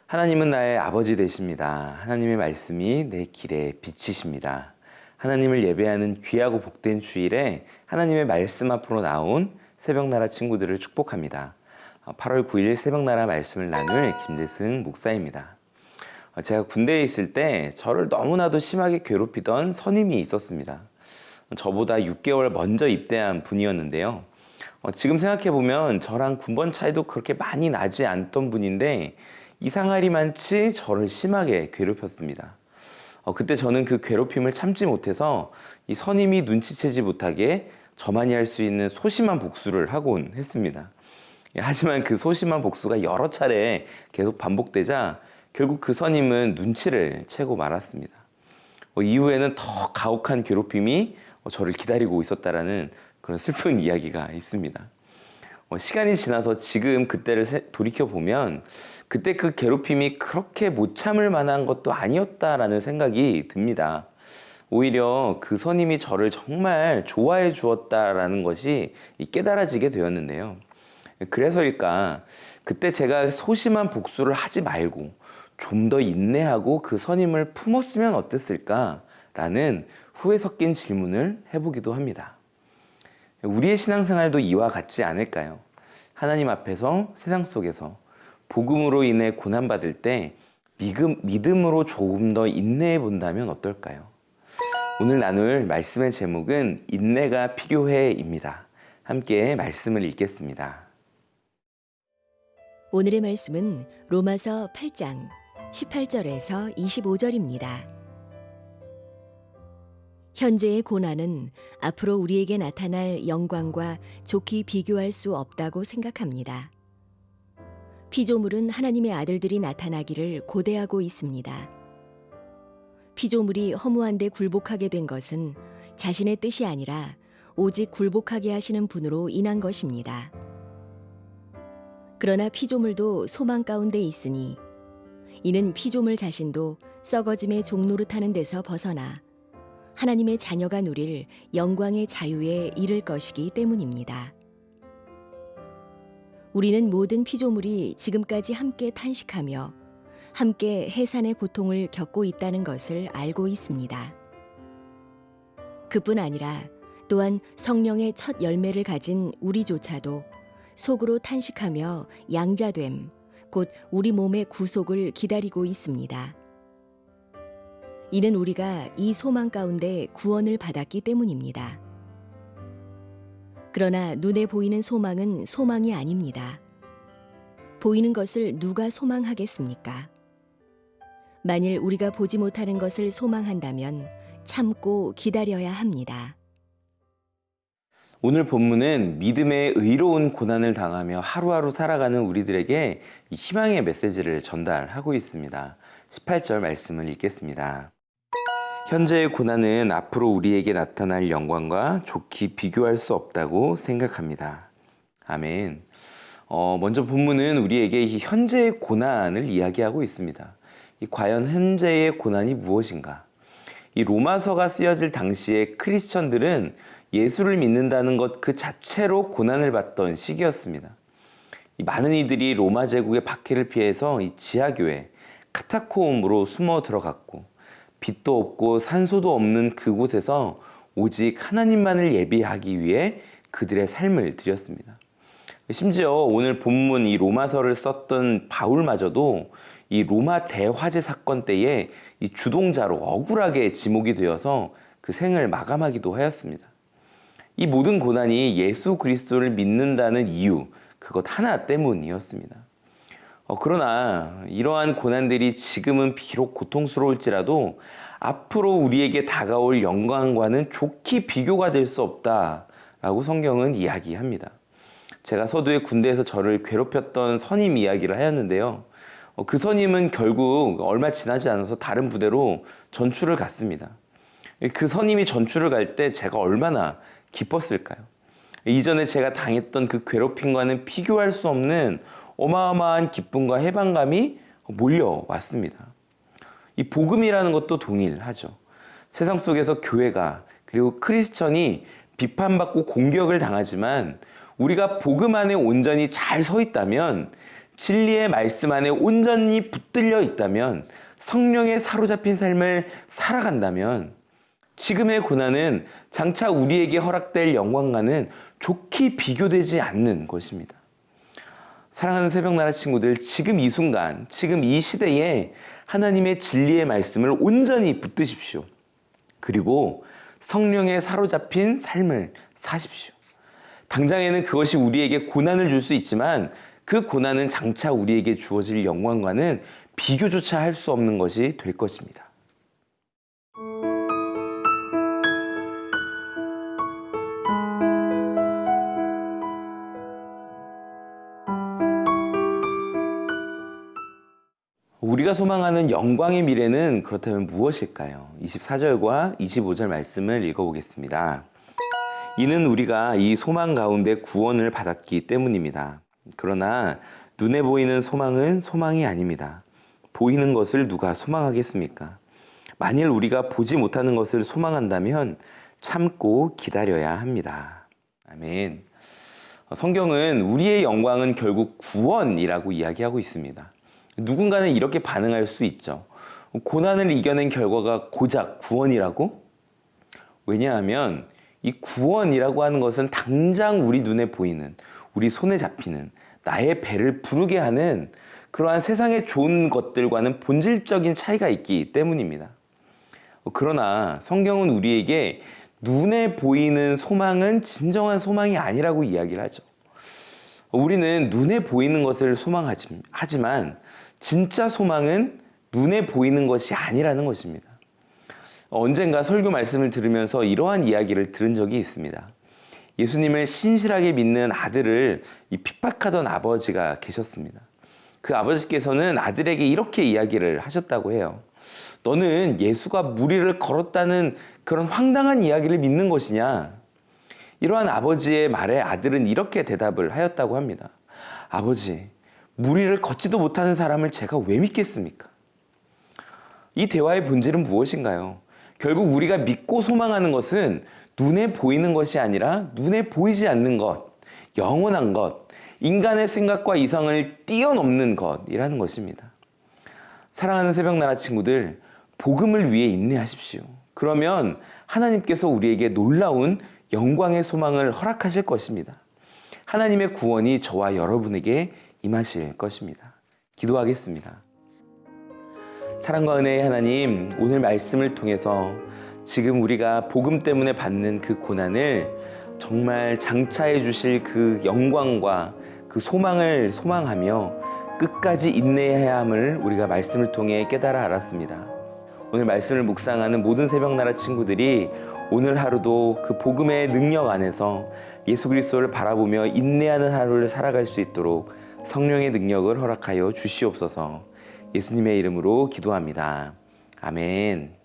하나님은 나의 아버지 되십니다. 하나님의 말씀이 내 길에 빛이십니다. 하나님을 예배하는 귀하고 복된 주일에 하나님의 말씀 앞으로 나온 새벽나라 친구들을 축복합니다. 8월 9일 새벽나라 말씀을 나눌 김대승 목사입니다. 제가 군대에 있을 때 저를 너무나도 심하게 괴롭히던 선임이 있었습니다. 저보다 6개월 먼저 입대한 분이었는데요. 지금 생각해보면 저랑 군번 차이도 그렇게 많이 나지 않던 분인데 이상하리만치 저를 심하게 괴롭혔습니다. 그때 저는 그 괴롭힘을 참지 못해서 이 선임이 눈치채지 못하게 저만이 할 수 있는 소심한 복수를 하곤 했습니다. 하지만 그 소심한 복수가 여러 차례 계속 반복되자 결국 그 선임은 눈치를 채고 말았습니다. 이후에는 더 가혹한 괴롭힘이 저를 기다리고 있었다라는 그런 슬픈 이야기가 있습니다. 시간이 지나서 지금 그때를 돌이켜보면 그때 그 괴롭힘이 그렇게 못 참을 만한 것도 아니었다라는 생각이 듭니다. 오히려 그 선임이 저를 정말 좋아해 주었다라는 것이 깨달아지게 되었는데요. 그래서일까 그때 제가 소심한 복수를 하지 말고 좀 더 인내하고 그 선임을 품었으면 어땠을까라는 후회 섞인 질문을 해보기도 합니다. 우리의 신앙생활도 이와 같지 않을까요? 하나님 앞에서 세상 속에서 복음으로 인해 고난받을 때 믿음으로 조금 더 인내해 본다면 어떨까요? 오늘 나눌 말씀의 제목은 인내가 필요해입니다. 함께 말씀을 읽겠습니다. 오늘의 말씀은 로마서 8장 18절에서 25절입니다. 현재의 고난은 앞으로 우리에게 나타날 영광과 좋게 비교할 수 없다고 생각합니다. 피조물은 하나님의 아들들이 나타나기를 고대하고 있습니다. 피조물이 허무한 데 굴복하게 된 것은 자신의 뜻이 아니라 오직 굴복하게 하시는 분으로 인한 것입니다. 그러나 피조물도 소망 가운데 있으니 이는 피조물 자신도 썩어짐의 종노릇하는 데서 벗어나 하나님의 자녀가 누릴 영광의 자유에 이를 것이기 때문입니다. 우리는 모든 피조물이 지금까지 함께 탄식하며 함께 해산의 고통을 겪고 있다는 것을 알고 있습니다. 그뿐 아니라 또한 성령의 첫 열매를 가진 우리조차도 속으로 탄식하며 양자됨, 곧 우리 몸의 구속을 기다리고 있습니다. 이는 우리가 이 소망 가운데 구원을 받았기 때문입니다. 그러나 눈에 보이는 소망은 소망이 아닙니다. 보이는 것을 누가 소망하겠습니까? 만일 우리가 보지 못하는 것을 소망한다면 참고 기다려야 합니다. 오늘 본문은 믿음의 의로운 고난을 당하며 하루하루 살아가는 우리들에게 희망의 메시지를 전달하고 있습니다. 18절 말씀을 읽겠습니다. 현재의 고난은 앞으로 우리에게 나타날 영광과 좋게 비교할 수 없다고 생각합니다. 아멘. 먼저 본문은 우리에게 이 현재의 고난을 이야기하고 있습니다. 과연 현재의 고난이 무엇인가? 이 로마서가 쓰여질 당시에 크리스천들은 예수를 믿는다는 것 그 자체로 고난을 받던 시기였습니다. 많은 이들이 로마 제국의 박해를 피해서 이 지하교회, 카타콤으로 숨어 들어갔고 빛도 없고 산소도 없는 그곳에서 오직 하나님만을 예비하기 위해 그들의 삶을 드렸습니다. 심지어 오늘 본문 이 로마서를 썼던 바울마저도 이 로마 대화재 사건 때에 이 주동자로 억울하게 지목이 되어서 그 생을 마감하기도 하였습니다. 이 모든 고난이 예수 그리스도를 믿는다는 이유, 그것 하나 때문이었습니다. 그러나 이러한 고난들이 지금은 비록 고통스러울지라도 앞으로 우리에게 다가올 영광과는 좋게 비교가 될 수 없다라고 성경은 이야기합니다. 제가 서두에 군대에서 저를 괴롭혔던 선임 이야기를 하였는데요. 그 선임은 결국 얼마 지나지 않아서 다른 부대로 전출을 갔습니다. 그 선임이 전출을 갈 때 제가 얼마나 기뻤을까요? 이전에 제가 당했던 그 괴롭힘과는 비교할 수 없는 어마어마한 기쁨과 해방감이 몰려왔습니다. 이 복음이라는 것도 동일하죠. 세상 속에서 교회가 그리고 크리스천이 비판받고 공격을 당하지만 우리가 복음 안에 온전히 잘 서 있다면 진리의 말씀 안에 온전히 붙들려 있다면, 성령에 사로잡힌 삶을 살아간다면 지금의 고난은 장차 우리에게 허락될 영광과는 좋게 비교되지 않는 것입니다. 사랑하는 새벽나라 친구들, 지금 이 순간, 지금 이 시대에 하나님의 진리의 말씀을 온전히 붙드십시오. 그리고 성령에 사로잡힌 삶을 사십시오. 당장에는 그것이 우리에게 고난을 줄 수 있지만 그 고난은 장차 우리에게 주어질 영광과는 비교조차 할 수 없는 것이 될 것입니다. 우리가 소망하는 영광의 미래는 그렇다면 무엇일까요? 24절과 25절 말씀을 읽어보겠습니다. 이는 우리가 이 소망 가운데 구원을 받았기 때문입니다. 그러나 눈에 보이는 소망은 소망이 아닙니다. 보이는 것을 누가 소망하겠습니까? 만일 우리가 보지 못하는 것을 소망한다면 참고 기다려야 합니다. 아멘. 성경은 우리의 영광은 결국 구원이라고 이야기하고 있습니다. 누군가는 이렇게 반응할 수 있죠. 고난을 이겨낸 결과가 고작 구원이라고? 왜냐하면 이 구원이라고 하는 것은 당장 우리 눈에 보이는, 우리 손에 잡히는, 나의 배를 부르게 하는 그러한 세상의 좋은 것들과는 본질적인 차이가 있기 때문입니다. 그러나 성경은 우리에게 눈에 보이는 소망은 진정한 소망이 아니라고 이야기를 하죠. 우리는 눈에 보이는 것을 소망하지만 진짜 소망은 눈에 보이는 것이 아니라는 것입니다. 언젠가 설교 말씀을 들으면서 이러한 이야기를 들은 적이 있습니다. 예수님을 신실하게 믿는 아들을 핍박하던 아버지가 계셨습니다. 그 아버지께서는 아들에게 이렇게 이야기를 하셨다고 해요. 너는 예수가 무리를 걸었다는 그런 황당한 이야기를 믿는 것이냐? 이러한 아버지의 말에 아들은 이렇게 대답을 하였다고 합니다. 아버지, 무리를 걷지도 못하는 사람을 제가 왜 믿겠습니까? 이 대화의 본질은 무엇인가요? 결국 우리가 믿고 소망하는 것은 눈에 보이는 것이 아니라 눈에 보이지 않는 것, 영원한 것, 인간의 생각과 이성을 뛰어넘는 것이라는 것입니다. 사랑하는 새벽나라 친구들, 복음을 위해 인내하십시오. 그러면 하나님께서 우리에게 놀라운 영광의 소망을 허락하실 것입니다. 하나님의 구원이 저와 여러분에게 임하실 것입니다. 기도하겠습니다. 사랑과 은혜의 하나님, 오늘 말씀을 통해서 지금 우리가 복음 때문에 받는 그 고난을 정말 장차해 주실 그 영광과 그 소망을 소망하며 끝까지 인내해야 함을 우리가 말씀을 통해 깨달아 알았습니다. 오늘 말씀을 묵상하는 모든 새벽나라 친구들이 오늘 하루도 그 복음의 능력 안에서 예수 그리스도를 바라보며 인내하는 하루를 살아갈 수 있도록 성령의 능력을 허락하여 주시옵소서. 예수님의 이름으로 기도합니다. 아멘.